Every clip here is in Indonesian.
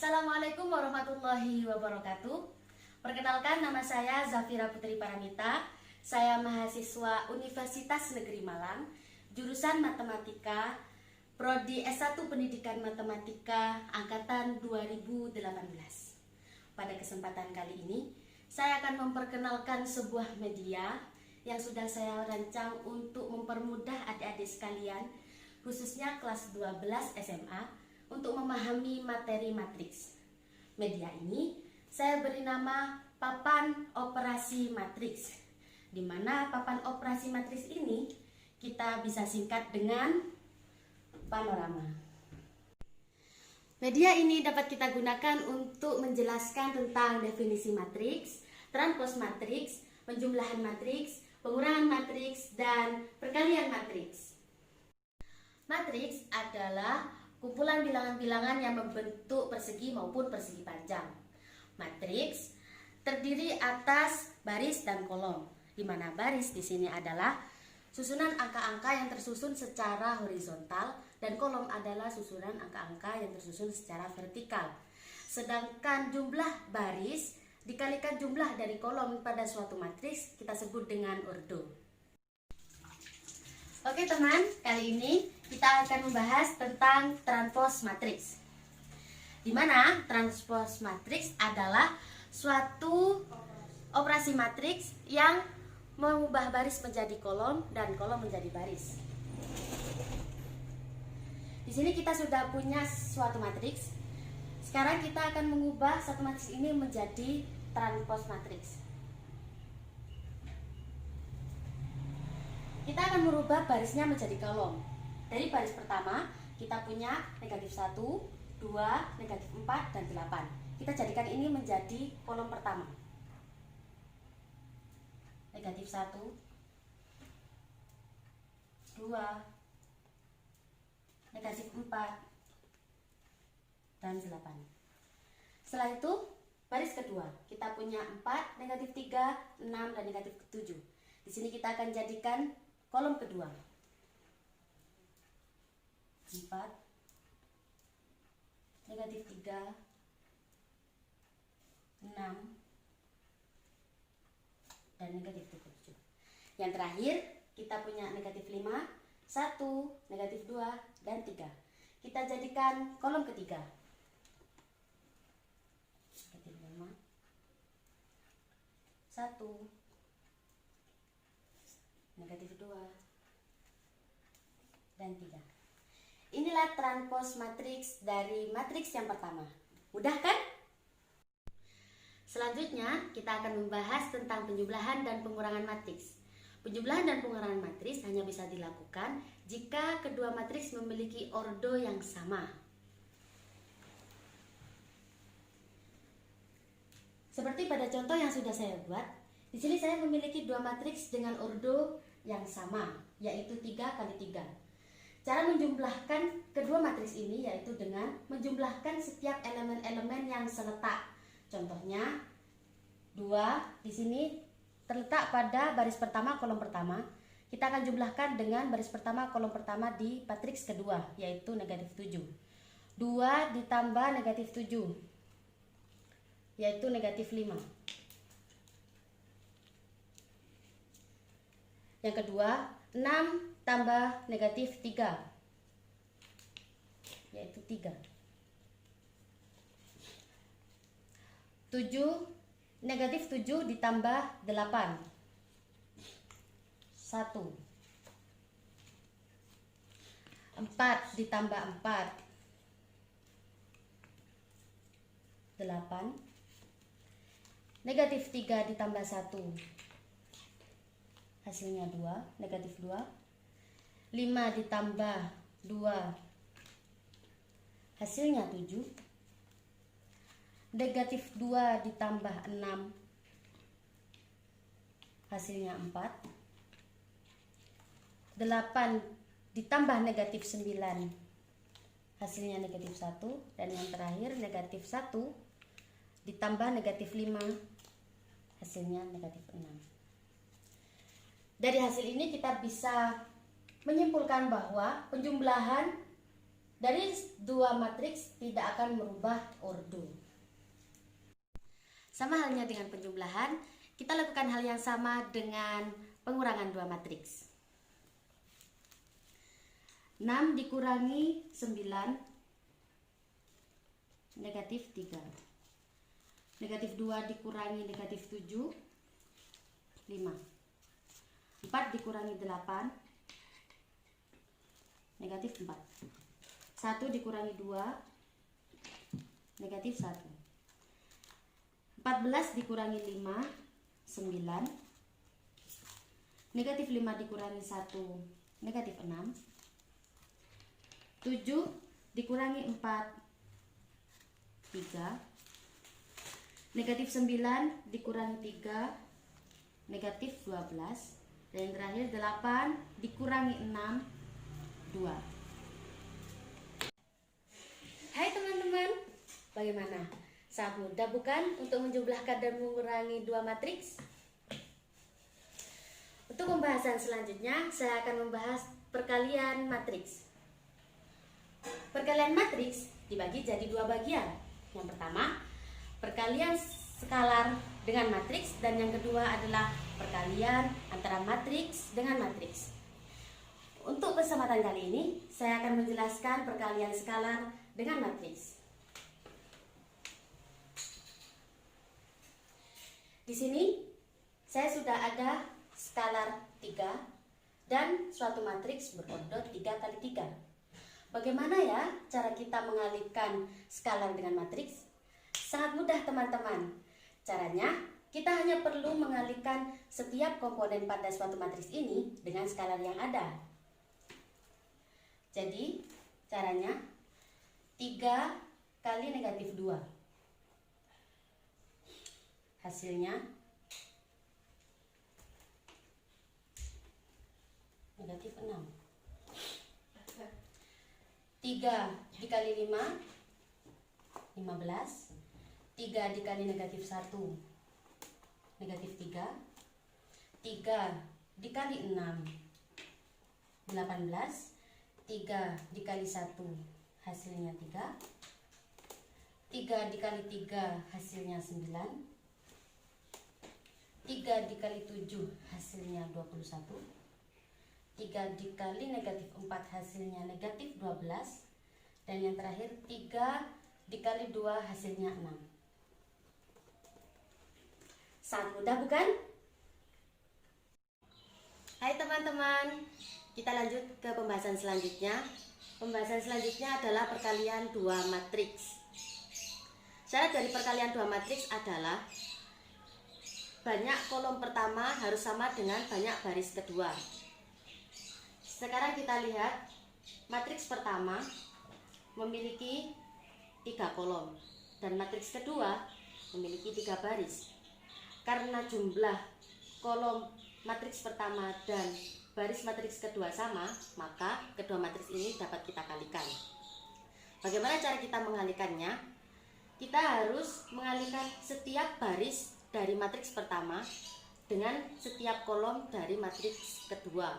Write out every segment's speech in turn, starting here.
Assalamualaikum warahmatullahi wabarakatuh. Perkenalkan, nama saya Zafira Putri Paramita. Saya mahasiswa Universitas Negeri Malang, jurusan Matematika, Prodi S1 Pendidikan Matematika angkatan 2018. Pada kesempatan kali ini, saya akan memperkenalkan sebuah media yang sudah saya rancang untuk mempermudah adik-adik sekalian, khususnya kelas 12 SMA, untuk memahami materi matriks. Media ini saya beri nama Papan Operasi Matriks, di mana papan operasi matriks ini kita bisa singkat dengan panorama. Media ini dapat kita gunakan untuk menjelaskan tentang definisi matriks, transpos matriks, penjumlahan matriks, pengurangan matriks, dan perkalian matriks. Matriks adalah kumpulan bilangan-bilangan yang membentuk persegi maupun persegi panjang. Matriks terdiri atas baris dan kolom, di mana baris di sini adalah susunan angka-angka yang tersusun secara horizontal dan kolom adalah susunan angka-angka yang tersusun secara vertikal. Sedangkan jumlah baris dikalikan jumlah dari kolom pada suatu matriks kita sebut dengan ordo. Oke teman, kali ini kita akan membahas tentang transpos matriks. Di mana transpos matriks adalah suatu operasi matriks yang mengubah baris menjadi kolom dan kolom menjadi baris. Di sini kita sudah punya suatu matriks. Sekarang kita akan mengubah satu matriks ini menjadi transpos matriks. Kita akan merubah barisnya menjadi kolom. Dari baris pertama, kita punya negatif 1, 2, negatif 4, dan 8. Kita jadikan ini menjadi kolom pertama. Negatif 1, 2, negatif 4, dan 8. Setelah itu, baris kedua, kita punya 4, negatif 3, 6, dan negatif 7. Di sini kita akan jadikan kolom kedua. 4, negatif 3, 6, dan negatif 7. Yang terakhir, kita punya negatif 5, 1, negatif 2, dan 3. Kita jadikan kolom ketiga. Negatif 5, 1, negatif 2, dan 3. Inilah transpos matriks dari matriks yang pertama. Mudah kan? Selanjutnya, kita akan membahas tentang penjumlahan dan pengurangan matriks. Penjumlahan dan pengurangan matriks hanya bisa dilakukan jika kedua matriks memiliki ordo yang sama. Seperti pada contoh yang sudah saya buat, di sini saya memiliki dua matriks dengan ordo yang sama, yaitu 3 kali 3. Cara menjumlahkan kedua matriks ini yaitu dengan menjumlahkan setiap elemen-elemen yang seletak. Contohnya, 2 di sini terletak pada baris pertama kolom pertama. Kita akan jumlahkan dengan baris pertama kolom pertama di matriks kedua, yaitu negatif 7. 2 ditambah negatif 7, yaitu negatif 5. Yang kedua, 6 tambah negatif 3, yaitu 3. 7, negatif 7 ditambah 8, 1. 4 ditambah 4, 8. Negatif 3 ditambah 1, hasilnya 2, negatif 2. 5 ditambah 2, hasilnya 7. Negatif 2 ditambah 6, hasilnya 4. 8 ditambah negatif 9, hasilnya negatif 1. Dan yang terakhir, negatif 1 ditambah negatif 5, hasilnya negatif 6. Dari hasil ini kita bisa menyimpulkan bahwa penjumlahan dari dua matriks tidak akan merubah ordo. Sama halnya dengan penjumlahan, kita lakukan hal yang sama dengan pengurangan dua matriks. 6 dikurangi 9, negatif 3. Negatif 2 dikurangi negatif 7, 5. 4 dikurangi 8, negatif 4. 1 dikurangi 2, negatif 1. 14 dikurangi 5, 9. Negatif 5 dikurangi 1, negatif 6. 7 dikurangi 4, 3. Negatif 9 dikurangi 3, negatif 12. Dan yang terakhir 8 dikurangi 6, 2. Hai teman-teman, bagaimana? Sangat mudah bukan untuk menjumlahkan dan mengurangi dua matriks? Untuk pembahasan selanjutnya, saya akan membahas perkalian matriks. Perkalian matriks dibagi jadi dua bagian. Yang pertama, perkalian skalar dengan matriks, dan yang kedua adalah perkalian antara matriks dengan matriks. Untuk kesempatan kali ini, saya akan menjelaskan perkalian skalar dengan matriks. Di sini saya sudah ada skalar 3 dan suatu matriks berordo 3 kali 3. Bagaimana ya cara kita mengalihkan skalar dengan matriks? Sangat mudah teman-teman. Caranya, kita hanya perlu mengalihkan setiap komponen pada suatu matriks ini dengan skalar yang ada. Jadi, caranya 3 kali negatif 2. Hasilnya negatif 6. 3 dikali 5, 15. 3 dikali negatif 1, negatif 3. 3 dikali 6, 18. 3 dikali 1, hasilnya 3. 3 dikali 3, hasilnya 9. 3 dikali 7, hasilnya 21. 3 dikali negatif 4, hasilnya negatif 12. Dan yang terakhir 3 dikali 2, hasilnya 6. Sangat mudah bukan? Hai teman-teman, kita lanjut ke pembahasan selanjutnya. Pembahasan selanjutnya adalah perkalian dua matriks. Syarat dari perkalian dua matriks adalah banyak kolom pertama harus sama dengan banyak baris kedua. Sekarang kita lihat matriks pertama memiliki 3 kolom dan matriks kedua memiliki 3 baris. Karena jumlah kolom matriks pertama dan baris matriks kedua sama, maka kedua matriks ini dapat kita kalikan. Bagaimana cara kita mengalikannya? Kita harus mengalihkan setiap baris dari matriks pertama dengan setiap kolom dari matriks kedua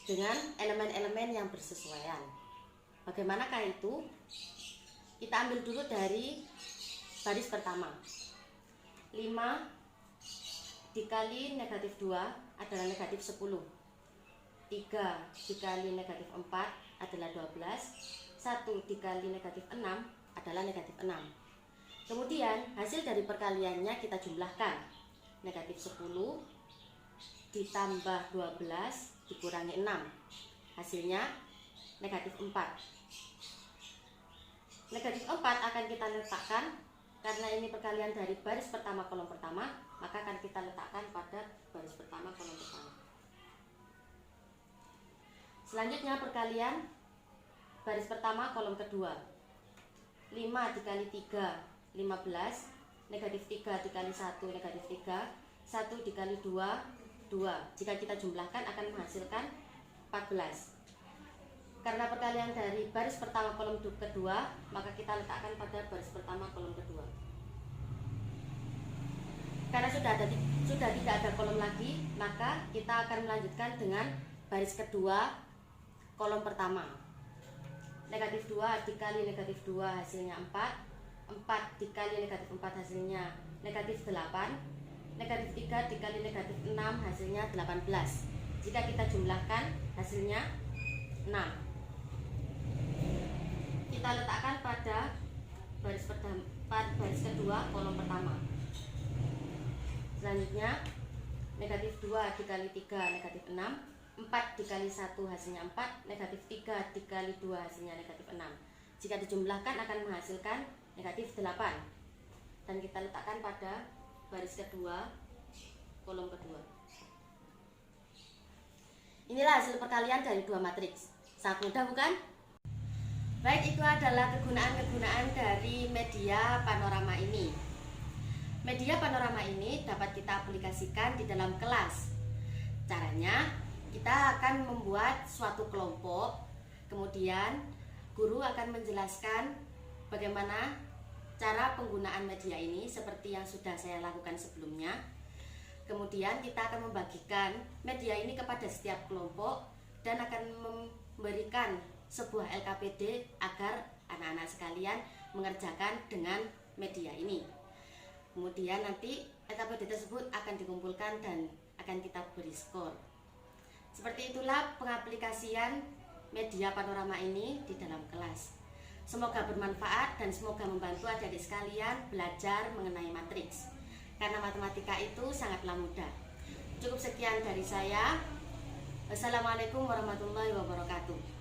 dengan elemen-elemen yang bersesuaian. Bagaimanakah itu? Kita ambil dulu dari baris pertama. 5 dikali negatif 2 adalah negatif 10. 3 dikali negatif 4 adalah 12. 1 dikali negatif 6 adalah negatif 6. Kemudian hasil dari perkaliannya kita jumlahkan. Negatif 10 ditambah 12 dikurangi 6. Hasilnya negatif 4. Negatif 4 akan kita letakkan, karena ini perkalian dari baris pertama kolom pertama, maka akan kita letakkan pada baris pertama kolom pertama. Selanjutnya perkalian baris pertama kolom kedua. 5 dikali 3, 15. Negatif 3 dikali 1, negatif 3. 1 dikali 2, 2. Jika kita jumlahkan akan menghasilkan 14. Karena perkalian dari baris pertama kolom kedua, maka kita letakkan pada baris pertama kolom kedua. Karena sudah tidak ada kolom lagi, maka kita akan melanjutkan dengan baris kedua kolom pertama. negatif 2 dikali negatif 2 hasilnya 4. 4 dikali negatif 4 hasilnya negatif 8. Negatif 3 dikali negatif 6 hasilnya 18. Jika kita jumlahkan hasilnya 6. Kita letakkan pada baris kedua kolom pertama. Selanjutnya negatif 2 dikali 3 negatif 6. 4 dikali 1 hasilnya 4. Negatif 3 dikali 2 hasilnya negatif 6. Jika dijumlahkan akan menghasilkan negatif 8. Dan kita letakkan pada baris kedua kolom kedua. Inilah hasil perkalian dari dua matriks. Sangat mudah bukan? Baik, itu adalah kegunaan-kegunaan dari media panorama ini. Media panorama ini dapat kita aplikasikan di dalam kelas. Caranya, kita akan membuat suatu kelompok, kemudian guru akan menjelaskan bagaimana cara penggunaan media ini seperti yang sudah saya lakukan sebelumnya. Kemudian kita akan membagikan media ini kepada setiap kelompok dan akan memberikan sebuah LKPD agar anak-anak sekalian mengerjakan dengan media ini. Kemudian nanti LKPD tersebut akan dikumpulkan dan akan kita beri skor. Seperti itulah pengaplikasian media panorama ini di dalam kelas. Semoga bermanfaat dan semoga membantu adik-adik sekalian belajar mengenai matriks. Karena matematika itu sangatlah mudah. Cukup sekian dari saya. Wassalamualaikum warahmatullahi wabarakatuh.